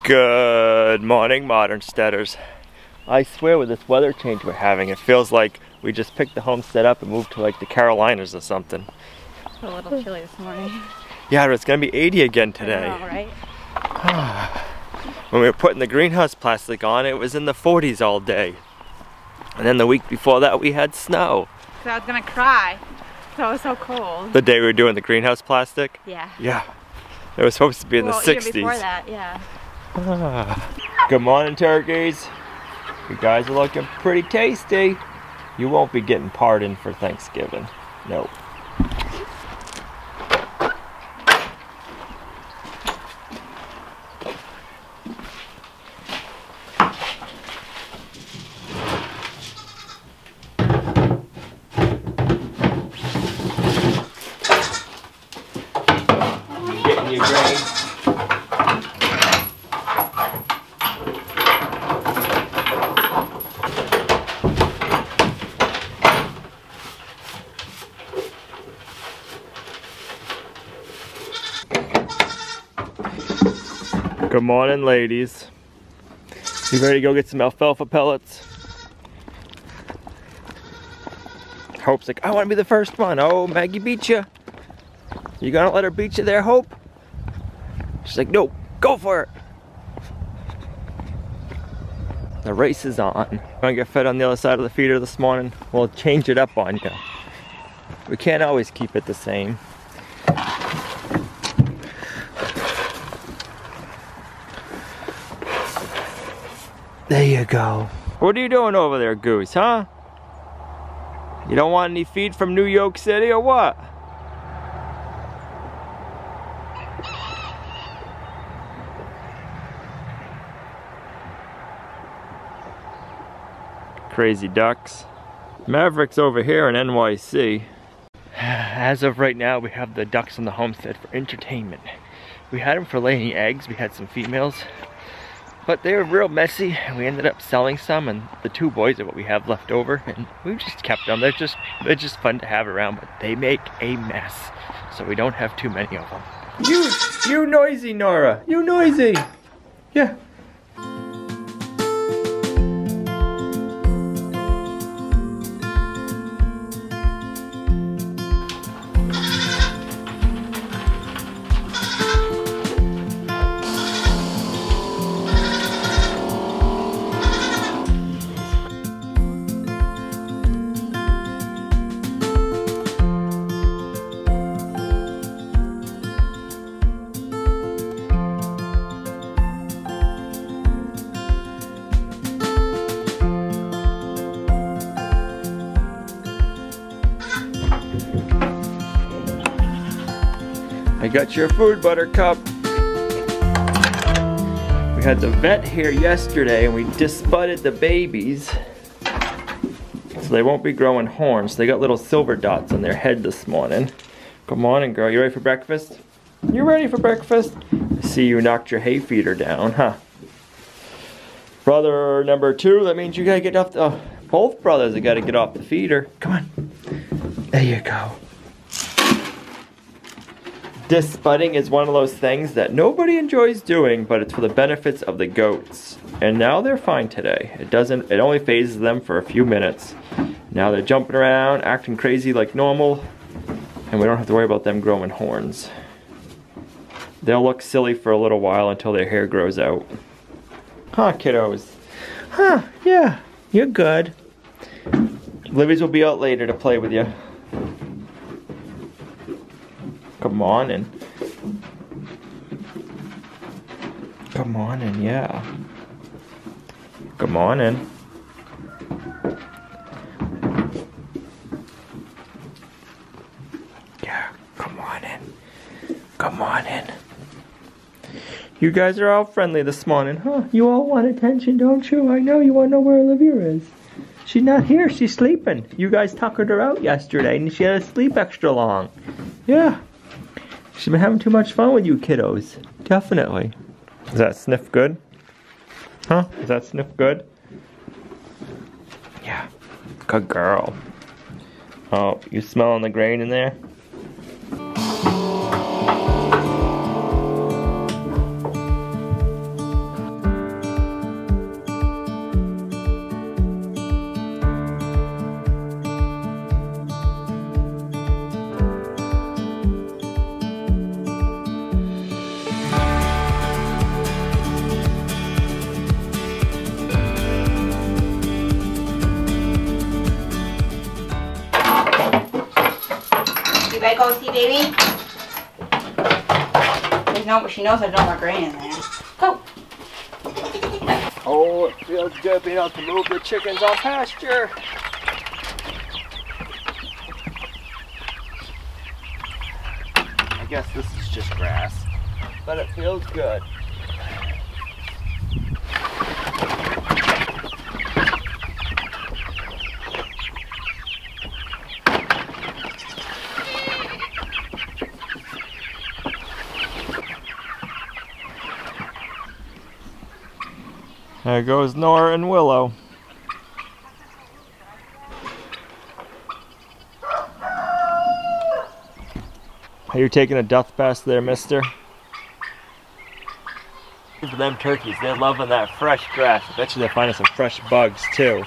Good morning, Modern Steaders. I swear with this weather change we're having, it feels like we just picked the homestead up and moved to like the Carolinas or something. It's a little chilly this morning. Yeah, but it's gonna be 80 again today. I know, right? When we were putting the greenhouse plastic on, it was in the 40s all day. And then the week before that we had snow. Cause I was gonna cry. So it was so cold. The day we were doing the greenhouse plastic? Yeah. Yeah. It was supposed to be in the 60s. Even before that, yeah. Good morning, turkeys. You guys are looking pretty tasty. You won't be getting pardoned for Thanksgiving. Nope. Getting your grain. Good morning, ladies. You ready to go get some alfalfa pellets? Hope's like, I want to be the first one. Oh, Maggie beat you. You gonna let her beat you there, Hope? She's like, no, go for it. The race is on. Gonna get fed on the other side of the feeder this morning. We'll change it up on you. We can't always keep it the same. There you go. What are you doing over there, Goose, huh? You don't want any feed from New York City or what? Crazy ducks. Maverick's over here in NYC. As of right now, we have the ducks on the homestead for entertainment. We had them for laying eggs. We had some females. But they were real messy, and we ended up selling some, and the two boys are what we have left over, and we just kept them. They're just fun to have around, but they make a mess, so we don't have too many of them. You noisy, Nora. You noisy. Yeah. I got your food, Buttercup. We had the vet here yesterday and we disbudded the babies. So they won't be growing horns. They got little silver dots on their head this morning. Good morning, girl. You ready for breakfast? You ready for breakfast? I see you knocked your hay feeder down, huh? Brother number 2, that means you gotta get off the... both brothers have gotta get off the feeder. Come on. There you go. Disbudding is one of those things that nobody enjoys doing, but it's for the benefits of the goats. And now they're fine today. It only phases them for a few minutes. Now they're jumping around, acting crazy like normal, and we don't have to worry about them growing horns. They'll look silly for a little while until their hair grows out. Huh, kiddos? Huh, yeah, you're good. Libby's will be out later to play with you. Come on in. Come on in, yeah. Come on in. Yeah, come on in. Come on in. You guys are all friendly this morning, huh? You all want attention, don't you? I know you want to know where Olivia is. She's not here, she's sleeping. You guys tuckered her out yesterday and she had to sleep extra long. Yeah. She's been having too much fun with you kiddos. Definitely. Does that sniff good? Huh? Does that sniff good? Yeah. Good girl. Oh, you smelling the grain in there? go see, baby? There's no, she knows there's no more grain in there. Go. Oh, it feels good being able to move the chickens on pasture. I guess this is just grass, but it feels good. There goes Nora and Willow. Are you taking a death bath there, mister? For them turkeys, they're loving that fresh grass. I bet you they're finding some fresh bugs too.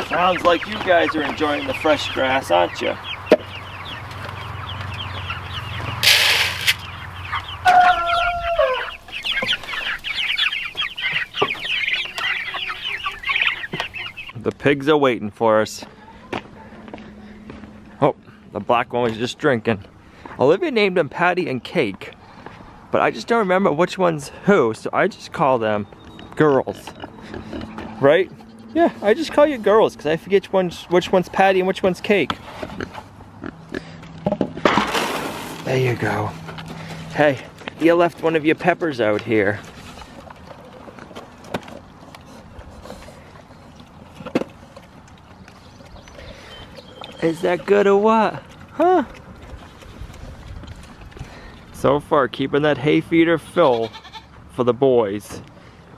Sounds like you guys are enjoying the fresh grass, aren't you? The pigs are waiting for us. Oh, the black one was just drinking. Olivia named them Patty and Cake, but I just don't remember which one's who, so I just call them girls. Right? Yeah, I just call you girls because I forget which one's Patty and which one's Cake. There you go. Hey, you left one of your peppers out here. Is that good or what? Huh? So far, keeping that hay feeder full for the boys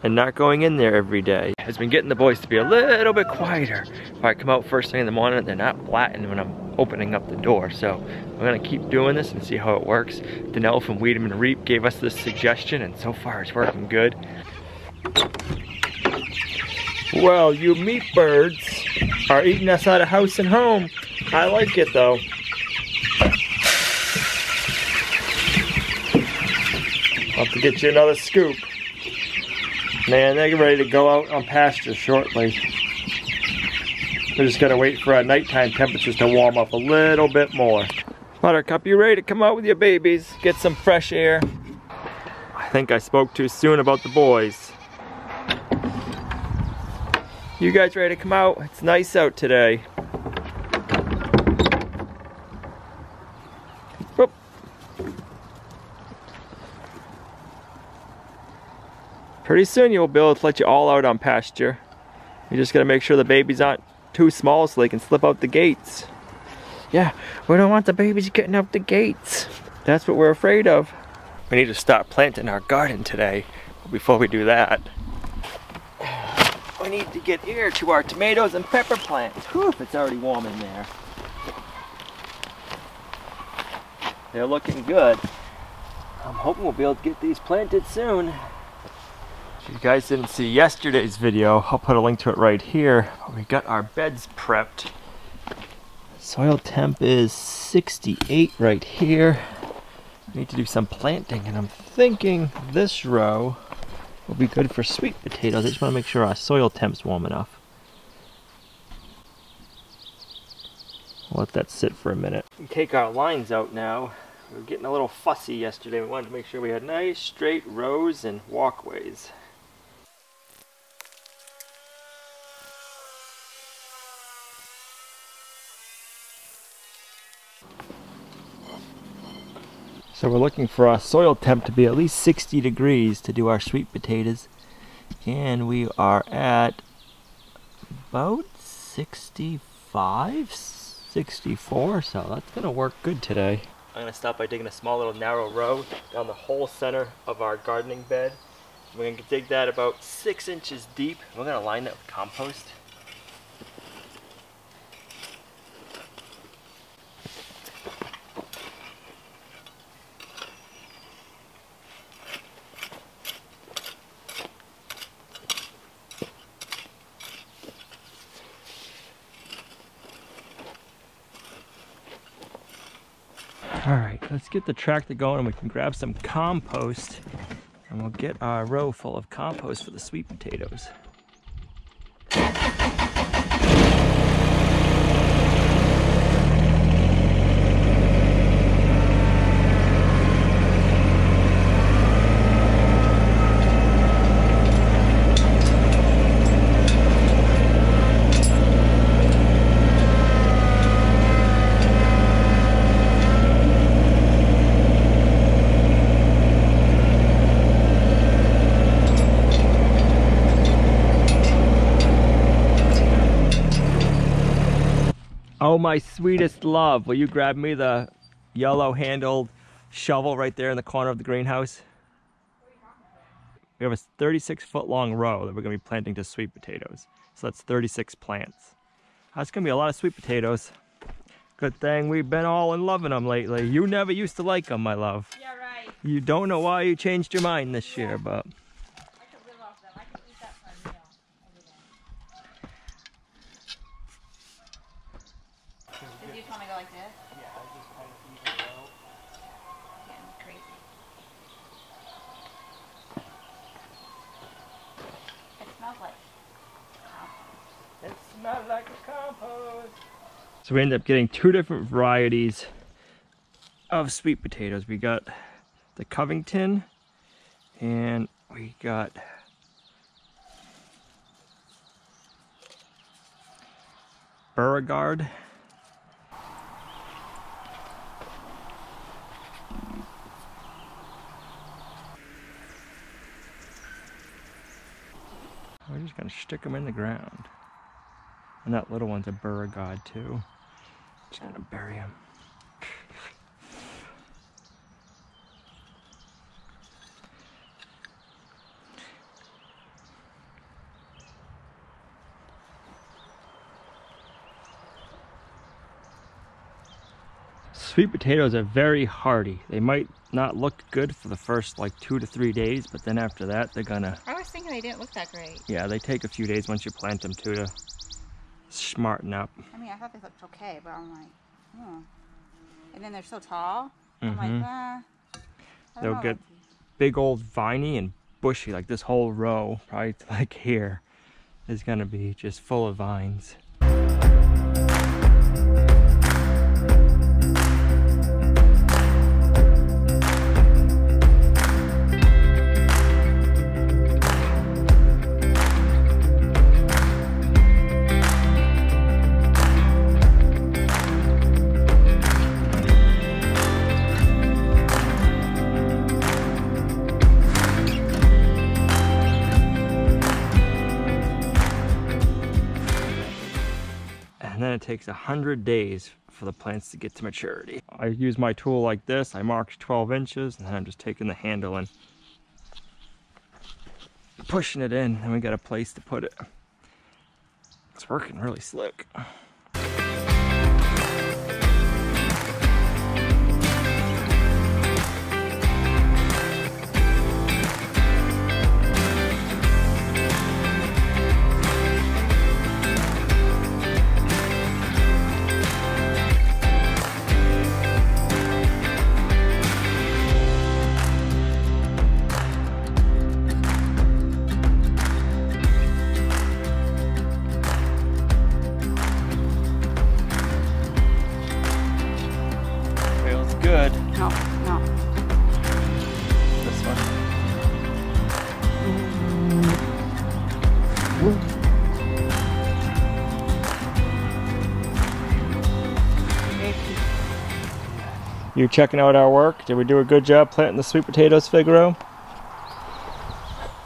and not going in there every day has been getting the boys to be a little bit quieter. If I come out first thing in the morning, they're not blatting when I'm opening up the door. So I'm gonna keep doing this and see how it works. Danelle from Weed'em and Reap gave us this suggestion, and so far it's working good. Well, you meat birds are eating us out of house and home. I like it though. I'll have to get you another scoop. Man, they're ready to go out on pasture shortly. We're just gonna wait for our nighttime temperatures to warm up a little bit more. Buttercup, you ready to come out with your babies? Get some fresh air? I think I spoke too soon about the boys. You guys ready to come out? It's nice out today. Whoop. Pretty soon you'll be able to let you all out on pasture. You just gotta make sure the babies aren't too small so they can slip out the gates. Yeah, we don't want the babies getting out the gates. That's what we're afraid of. We need to start planting our garden today. But before we do that, we need to get air to our tomatoes and pepper plants. Whew, it's already warm in there. They're looking good. I'm hoping we'll be able to get these planted soon. If you guys didn't see yesterday's video, I'll put a link to it right here. We got our beds prepped. Soil temp is 68 right here. I need to do some planting, and I'm thinking this row will be good for sweet potatoes. I just want to make sure our soil temp's warm enough. I'll let that sit for a minute. We take our lines out now. We were getting a little fussy yesterday. We wanted to make sure we had nice straight rows and walkways. So we're looking for our soil temp to be at least 60 degrees to do our sweet potatoes. And we are at about 65, 64, so that's gonna work good today. I'm gonna start by digging a small little narrow row down the whole center of our gardening bed. We're gonna dig that about 6 inches deep. We're gonna line that with compost. Alright, let's get the tractor going and we can grab some compost and we'll get our row full of compost for the sweet potatoes. Oh, my sweetest love, will you grab me the yellow handled shovel right there in the corner of the greenhouse? We have a 36-foot long row that we're going to be planting to sweet potatoes. So that's 36 plants. That's going to be a lot of sweet potatoes. Good thing we've been all in loving them lately. You never used to like them, my love. Yeah, right. You don't know why you changed your mind this year, but... I could live off them. I could eat that for a meal every day. Did you just want to go like this? Yeah, I just kind of even go. Getting crazy. It smells like compost. It smells like a compost. So we ended up getting two different varieties of sweet potatoes. We got the Covington and we got Beauregard. We're just gonna stick them in the ground. And that little one's a Beauregard too. Just gonna bury him. Sweet potatoes are very hardy. They might not look good for the first like 2 to 3 days, but then after that they're gonna... I was thinking they didn't look that great. Yeah, they take a few days once you plant them too to smarten up. I mean, I thought they looked okay, but I'm like, hmm. And then they're so tall. I'm like, I don't They'll know get about these. big old viney and bushy, like this whole row, right? Like here is gonna be just full of vines. And then it takes 100 days for the plants to get to maturity. I use my tool like this. I marked 12 inches, and then I'm just taking the handle and pushing it in, and we got a place to put it. It's working really slick. Good. No, no. This one. You checking out our work? Did we do a good job planting the sweet potatoes, Figaro?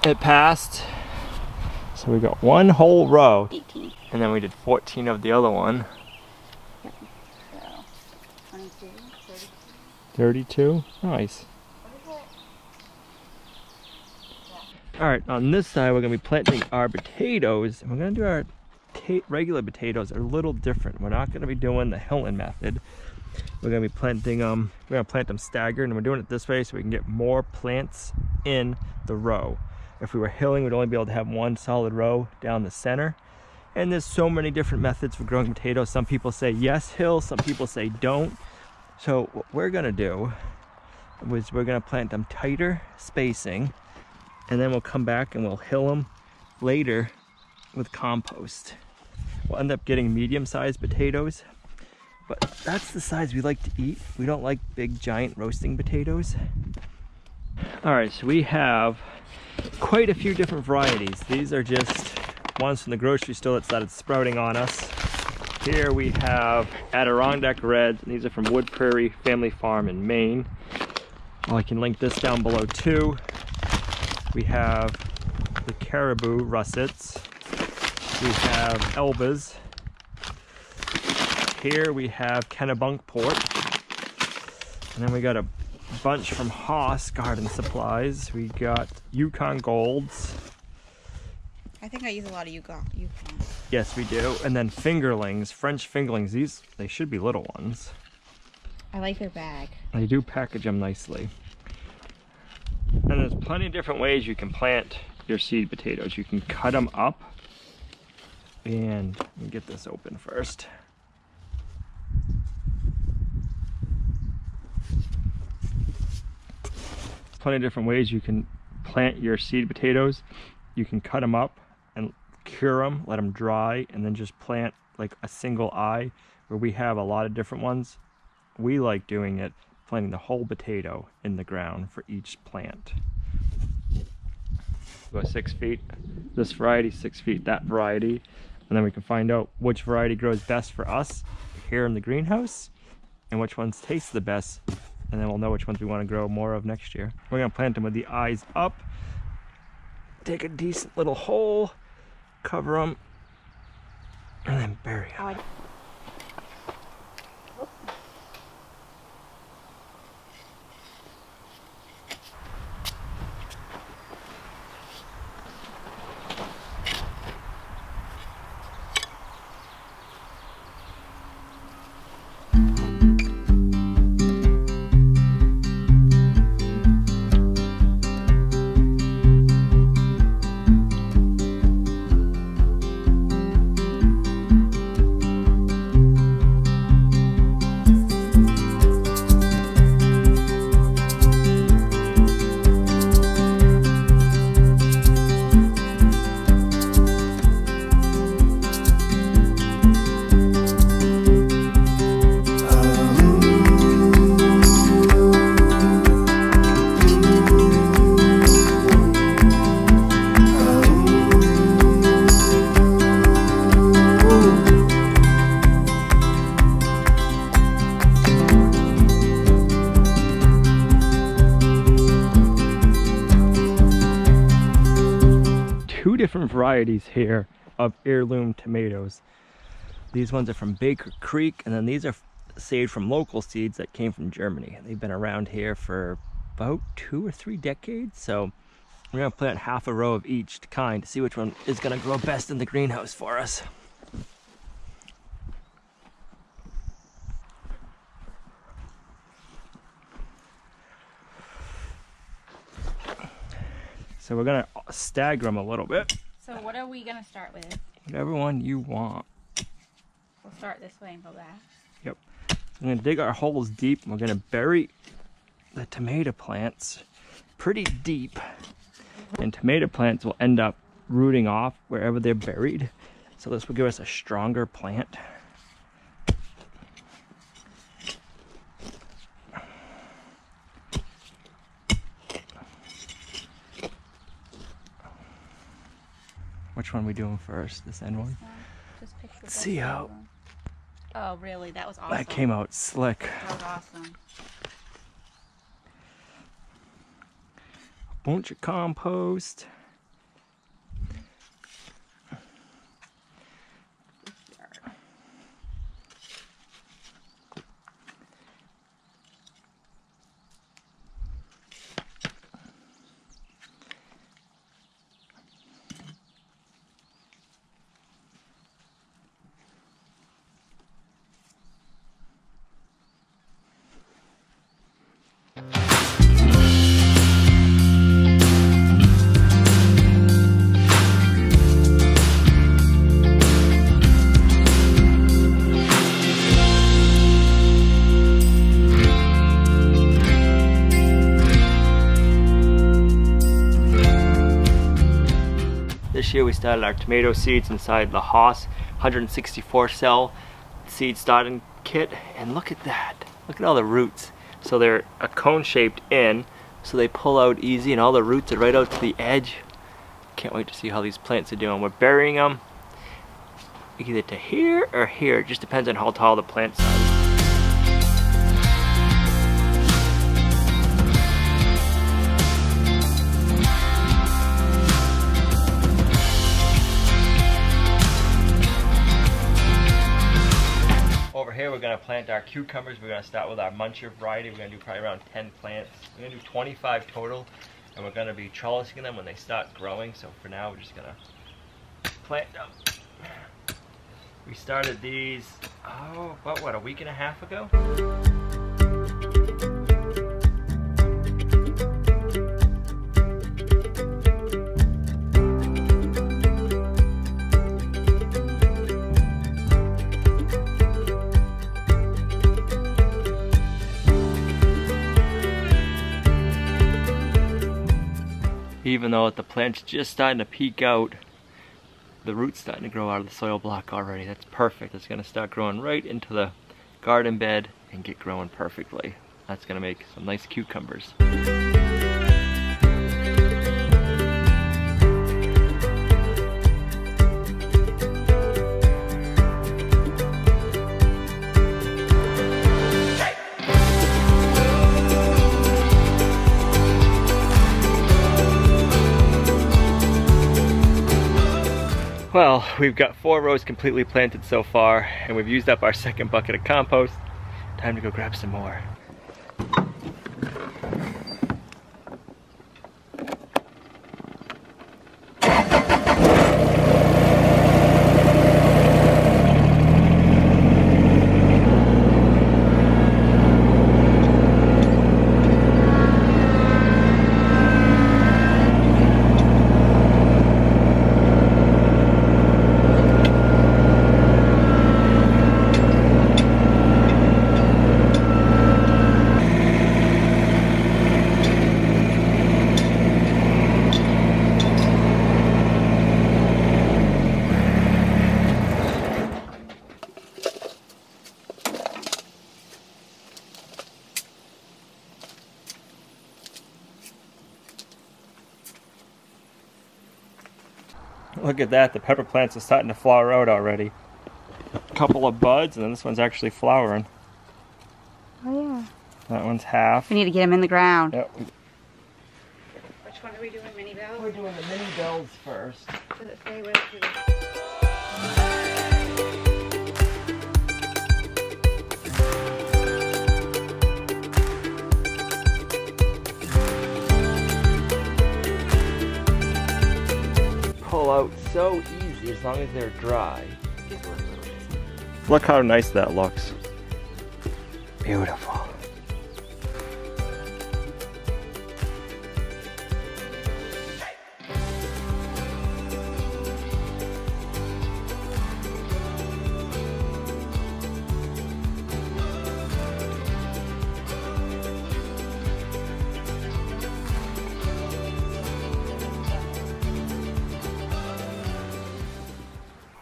It passed. So we got one whole row. 18. And then we did 14 of the other one. So, 22, 30. 32? Nice. Alright, on this side we're going to be planting our potatoes. And we're going to do our regular potatoes a little different. We're not going to be doing the hilling method. We're going to be planting them, we're going to plant them staggered, and we're doing it this way so we can get more plants in the row. If we were hilling, we'd only be able to have one solid row down the center. And there's so many different methods for growing potatoes. Some people say yes hill, some people say don't. So what we're going to do is we're going to plant them tighter spacing, and then we'll come back and we'll hill them later with compost. We'll end up getting medium-sized potatoes, but that's the size we like to eat. We don't like big giant roasting potatoes. All right, so we have quite a few different varieties. These are just ones from the grocery store that started sprouting on us. Here we have Adirondack Reds, and these are from Wood Prairie Family Farm in Maine. Well, I can link this down below too. We have the Caribou Russets. We have Elbas. here we have Kennebunkport. And then we got a bunch from Haas Garden Supplies. We got Yukon Golds. I think I use a lot of Yukon. Yes, we do. And then fingerlings, French fingerlings. These, they should be little ones. I like their bag. They do package them nicely. And there's plenty of different ways you can plant your seed potatoes. You can cut them up. And let me get this open first. Plenty of different ways you can plant your seed potatoes. You can cut them up and cure them, let them dry, and then just plant like a single eye. Where we have a lot of different ones, we like doing it, planting the whole potato in the ground for each plant. Go 6 feet, this variety, 6 feet, that variety, and then we can find out which variety grows best for us here in the greenhouse and which ones taste the best. And then we'll know which ones we want to grow more of next year. We're going to plant them with the eyes up. Take a decent little hole, cover them, and then bury them. Different varieties here of heirloom tomatoes. These ones are from Baker Creek, and then these are saved from local seeds that came from Germany. They've been around here for about 2 or 3 decades, so we're going to plant half a row of each kind to see which one is going to grow best in the greenhouse for us. So we're going to stagger them a little bit. So what are we going to start with? Whatever one you want. We'll start this way and go back. Yep. So I'm going to dig our holes deep, and we're going to bury the tomato plants pretty deep. And tomato plants will end up rooting off wherever they're buried. So this will give us a stronger plant. Which one are we doing first? This end one? Just pick the Let's see how. one. Oh, really? That was awesome. That came out slick. That was awesome. A bunch of compost. This year we started our tomato seeds inside the Haas 164 cell seed starting kit, and look at that. Look at all the roots. So they're a cone shaped in, so they pull out easy, and all the roots are right out to the edge. Can't wait to see how these plants are doing. We're burying them either to here or here. It just depends on how tall the plants are. gonna plant our cucumbers. We're gonna start with our muncher variety. We're gonna do probably around 10 plants. We're gonna do 25 total, and we're gonna be trellising them when they start growing. So for now, we're just gonna plant them. We started these, about what, a week and a half ago? Even though the plant's just starting to peek out, the root's starting to grow out of the soil block already. That's perfect. It's gonna start growing right into the garden bed and get growing perfectly. That's gonna make some nice cucumbers. Well, we've got 4 rows completely planted so far, and we've used up our second bucket of compost. Time to go grab some more. Look at that, the pepper plants are starting to flower out already. A couple of buds, and then this one's actually flowering. Oh yeah. That one's half. We need to get them in the ground. Yep. Which one are we doing, mini bells? We're doing the mini bells first. Does it say where to? Pull out so easy as long as they're dry. Look how nice that looks. Beautiful.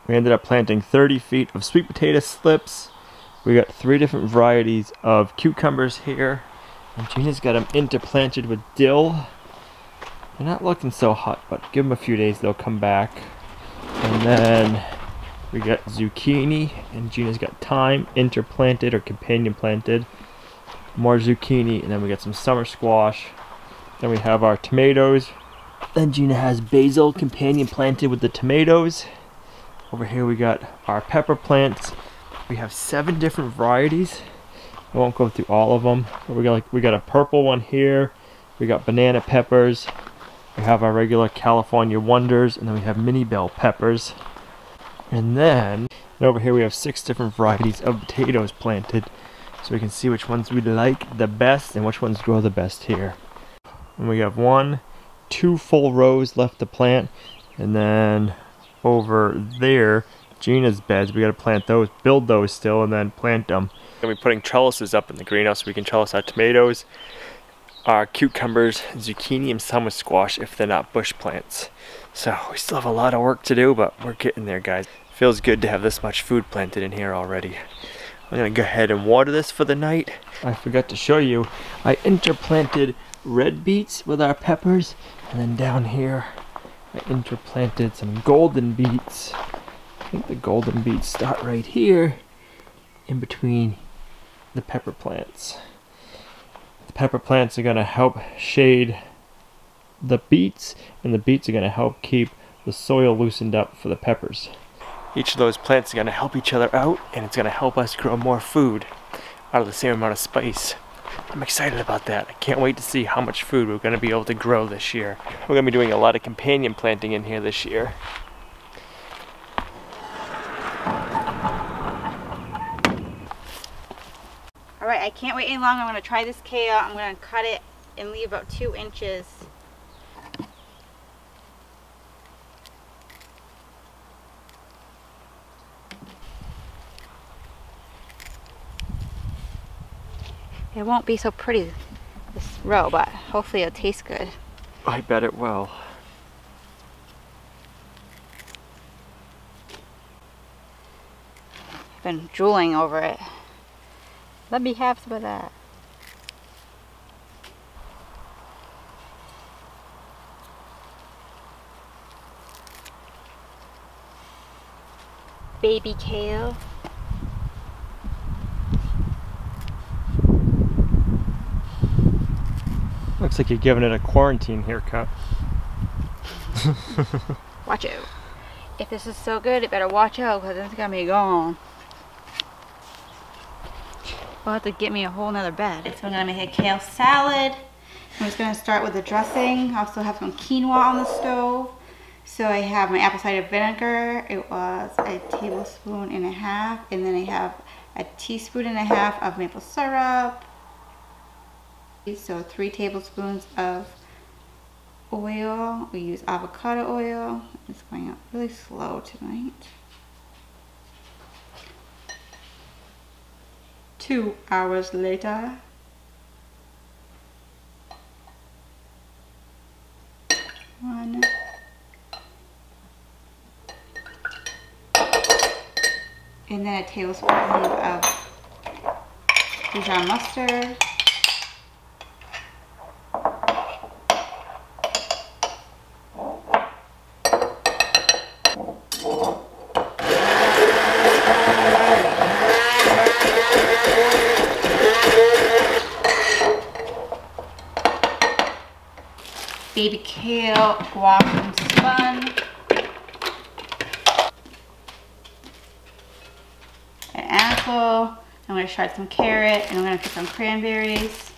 We ended up planting 30 feet of sweet potato slips. We got 3 different varieties of cucumbers here. And Gina's got them interplanted with dill. They're not looking so hot, but give them a few days, they'll come back. And then we got zucchini, and Gina's got thyme interplanted or companion planted. More zucchini, and then we got some summer squash. Then we have our tomatoes. Then Gina has basil companion planted with the tomatoes. Over here we got our pepper plants. We have 7 different varieties. I won't go through all of them. But we got a purple one here. We got banana peppers. We have our regular California Wonders, and then we have mini bell peppers. And then over here we have 6 different varieties of potatoes planted, so we can see which ones we like the best and which ones grow the best here. And we have 1, 2 full rows left to plant, and then over there, Gina's beds, we gotta plant those, build those still, and then plant them. And we're putting trellises up in the greenhouse so we can trellis our tomatoes, our cucumbers, zucchini, and summer squash if they're not bush plants. So we still have a lot of work to do, but we're getting there, guys. Feels good to have this much food planted in here already. I'm gonna go ahead and water this for the night. I forgot to show you, I interplanted red beets with our peppers, and then down here I interplanted some golden beets. I think the golden beets start right here in between the pepper plants. The pepper plants are going to help shade the beets, and the beets are going to help keep the soil loosened up for the peppers. Each of those plants are going to help each other out, and it's going to help us grow more food out of the same amount of space. I'm excited about that. I can't wait to see how much food we're going to be able to grow this year. We're going to be doing a lot of companion planting in here this year. Alright, I can't wait any longer. I'm going to try this kale. I'm going to cut it and leave about 2 inches. It won't be so pretty this row, but hopefully it'll taste good. I bet it will. I've been drooling over it. Let me have some of that. Baby kale. Looks like you're giving it a quarantine haircut. Watch out. If this is so good, it better watch out because it's gonna be gone. We'll have to get me a whole nother bed. So I'm gonna make a kale salad. I'm just gonna start with the dressing. I also have some quinoa on the stove. So I have my apple cider vinegar. It was a tablespoon and a half. And then I have a teaspoon and a half of maple syrup. So 3 tablespoons of oil. We use avocado oil. It's going up really slow tonight. 2 hours later. One. And then a tablespoon of Dijon mustard. Baby kale washed and spun. An apple. I'm going to shred some carrot and I'm going to put some cranberries.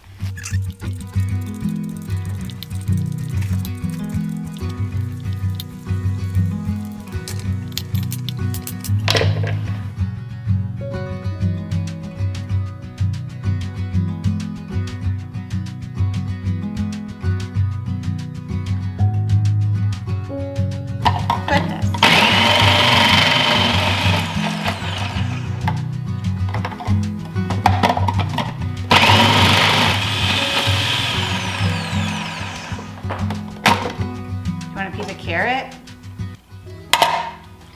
Carrot.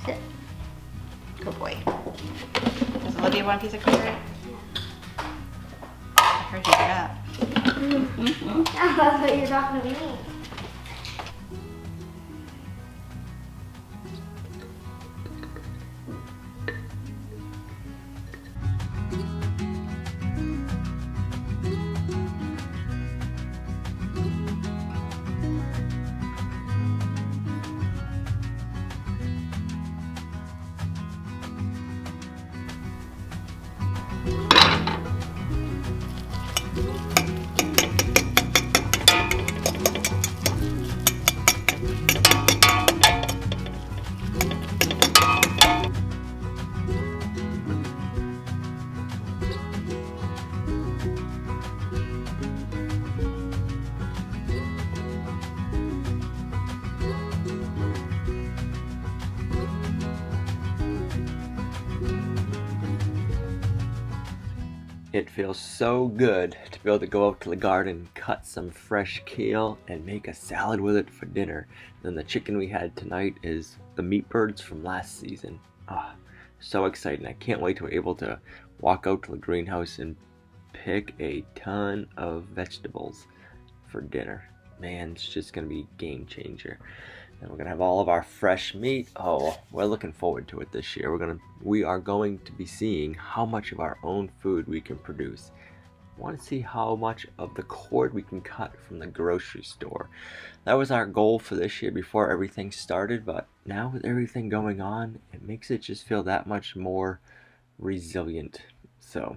Sit. Good boy. Does Olivia want a piece of carrot? I heard you get up. I thought you were talking to me. It feels so good to be able to go out to the garden, cut some fresh kale, and make a salad with it for dinner. And the chicken we had tonight is the meat birds from last season. Ah, so exciting. I can't wait till we're able to walk out to the greenhouse and pick a ton of vegetables for dinner. Man, it's just gonna be a game changer. And we're gonna have all of our fresh meat. Oh, we're looking forward to it this year. We are going to be seeing how much of our own food we can produce. I want to see how much of the cord we can cut from the grocery store. That was our goal for this year before everything started, but now with everything going on, it makes it just feel that much more resilient. So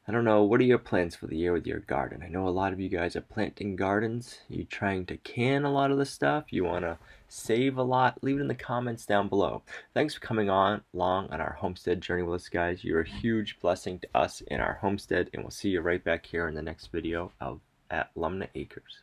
I don't know, what are your plans for the year with your garden? I know a lot of you guys are planting gardens. You trying to can a lot of the stuff? You want to save a lot? Leave it in the comments down below. Thanks for coming along on our homestead journey with us, guys. You're a huge blessing to us in our homestead, and we'll see you right back here in the next video at Lumnah Acres.